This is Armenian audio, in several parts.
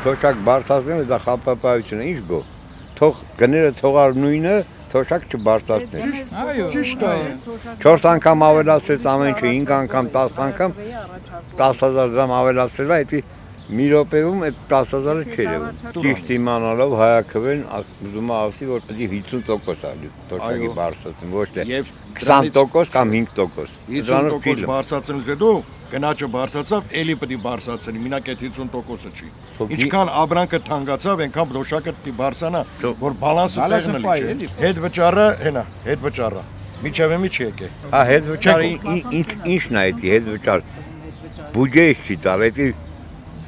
թոշակ բարձրացնելը դա խապապայություն է, ինչ գո։ Թող գները թողար նույնը, թոշակ չբարձրացնել։ Ճիշտ է։ 4 անգամ ավելացրեց ամեն ինչը, 5 անգամ, 10 անգամ 10,000 դրամ ավելացրել, դա մի րոպեում այդ 10,000-ը չէր եղել։ Ճիշտ իմանալով Հայաքվեն ուզում է ասի, որ պետք է 50% ալի թոշակի բարձրացում, ոչ թե 20% կամ 5%։ 50% բարձրացնելուց հետո գնաճը բարձրացավ, էլի պետք է բարձրացնի, մինակ այդ 50%-ը չի։ Ինչքան աբրանքը թանկացավ, այնքան դոշակը պետք է բարձրանա, որ բալանսը տեղն լի չէ։ Հետ վճարը, հենա, հետ վճարը։ Միջև մի չի եկե։ Հա, հետ վճարը ինչն է դա, հետ վճար։ Բյուջեից չի տալ, դա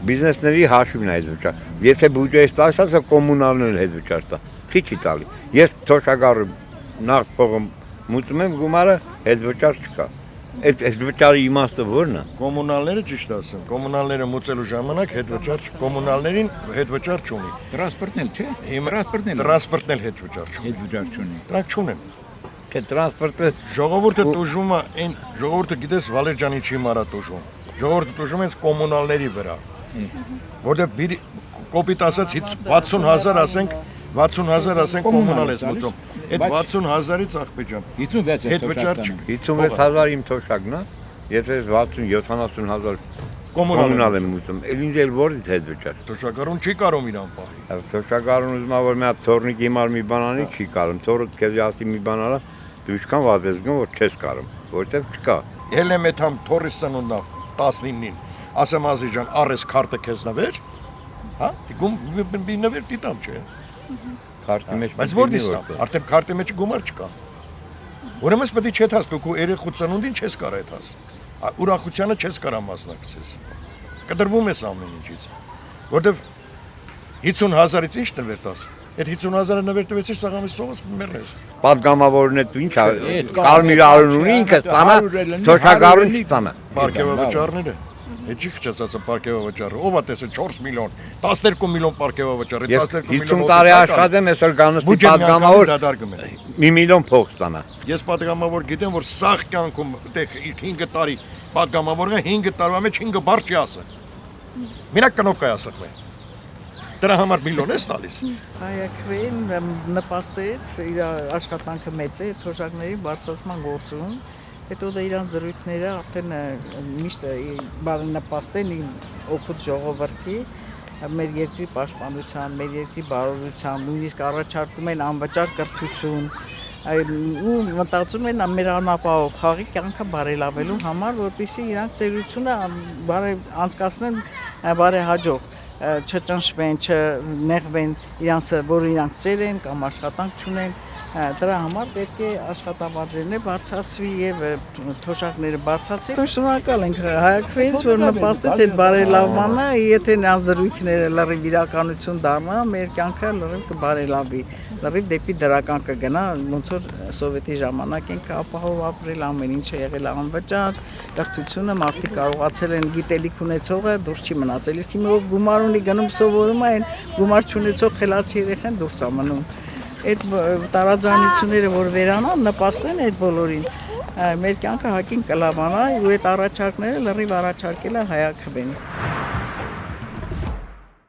բիզնեսների հաշիվն է հետ վճար։ Եթե բյուջեից տալիս, կոմունալն հետ վճար տա։ Չի չի տալի։ Ես թոշակառու նախ փողը մուծում եմ, գումարը հետ վճար չկա։ Այդ վճարի իմաստը ո՞րն է։ Կոմունալները ճիշտ ասեմ, կոմունալները մուծելու ժամանակ հետ վճար կոմունալներին հետ վճար չունի։ Տրանսպորտն էլ չէ։ Տրանսպորտն էլ հետ վճար չունի։ Հետ վճար չունի։ Դրանք չունեն։ Թե տրանսպորտը Ժողովուրդը տուժում է, այն ժողովուրդը գիտես Վալեր ջանի չի մարա տուժում։ Ժողովուրդը տուժում են կոմունալների վրա։ Որտեղ կոպիտ ասած 60,000 ասենք 60,000 ասենք կոմունալ ես մուծում։ Այդ 60,000-ից աղբեջան 56 հետ վճար չկա։ 56,000 իմ թոշակն է, եթե 60-70,000 կոմունալ եմ մուծում, ինձ էլ որից հետ վճար։ Թոշակառուն չի կարող իրան պահի։ Թոշակառուն ուզում է որ մի հատ թորնիկ իմար մի բան անի, չի կարող։ Թորը քեզ ասի մի բան արա, դու ինչքան վատեցնում որ չես կարող, որտեվ չկա։ Ելեմ այդ համ թորի սնունդա 19-ին։ Ասեմ Ազի ջան, առես քարտը քեզ նվեր։ Հա? Դիգում նվեր դիտամ չէ։ Քարտի մեջ։ Բայց որ դիսա, արդեն քարտի մեջ գումար չկա։ Ուրեմն պետք է չեթաս դու երեխու ծնունդին չես կարա եթաս։ Ուրախությանը չես կարա մասնակցես։ Կտրվում ես ամեն ինչից։ Որտեվ 50,000-ից ինչ նվեր տաս։ Այդ 50,000-ը նվեր տվեցիր սաղամից սողս մեռնես։ Պատգամավորն է դու ինչ կարմիր արուն ունի ինքը տանա, թոշակառուն չի տանա։ Պարկեվա վճարները։ Այդ չի խճացածը պարկեվա վճարը։ Ո՞վ է տեսել 4 միլիոն, 12 միլիոն պարկեվա վճարը, 12 միլիոն։ 50 տարի աշխատեմ, այսօր գանստի պատգամավոր 1 միլիոն փող ստանա։ Ես պատգամավոր գիտեմ, որ սաղ կյանքում 5 տարի պատգամավորը 5 տարվա մեջ 5 բառ չի ասել։ Մենակ կնոպկա ասել։ Դրա համար միլիոն ես տալիս։ Հայաքվեն նպաստեց իր աշխատանքը մեծ է թոշակների բարձրացման գործում։ Հետո դա իրանց դրույթները արդեն միշտ նպաստ են օգուտ ժողովրդի մեր երկրի պաշտպանության, մեր երկրի բարօրության, նույնիսկ առաջարկում են անվճար կրթություն ու մտածում են մեր անապահով խաղի կյանքը բարելավելու համար, որպեսզի իրանք ծերությունը անցկացնեն բարեհաջող, չճնշվեն, չնեղվեն իրանց, որ իրանք ծեր են կամ աշխատանք չունեն։ Դրա համար պետք է աշխատավարձերն բարձրացվի եւ թոշակները բարձրացվի։ Շնորհակալ ենք Հայաքվեից, որ նպաստեց այդ բարելավմանը, եթե նրանց դրույթները լրիվ իրականություն դառնա, մեր կյանքը լրիվ կբարելավի, լրիվ դեպի դրական կգնա, ոնց որ սովետի ժամանակ ենք ապահով ապրել, ամեն ինչը եղել է անվճար, կրթությունը մարդիկ կարողացել են գիտելիք ունեցողը դուրս չի մնացել, իսկ ով գումար ունի գնում սովորում է, այն գումար չունեցող խելացի երեխան դուրս է մնում։ Այդ տարաձայնությունները, որ վերանան, նպաստեն այդ բոլորին։ Մեր կյանքը հակին կլավանա ու այդ առաջարկները լրիվ առաջարկել է Հայաքվեն։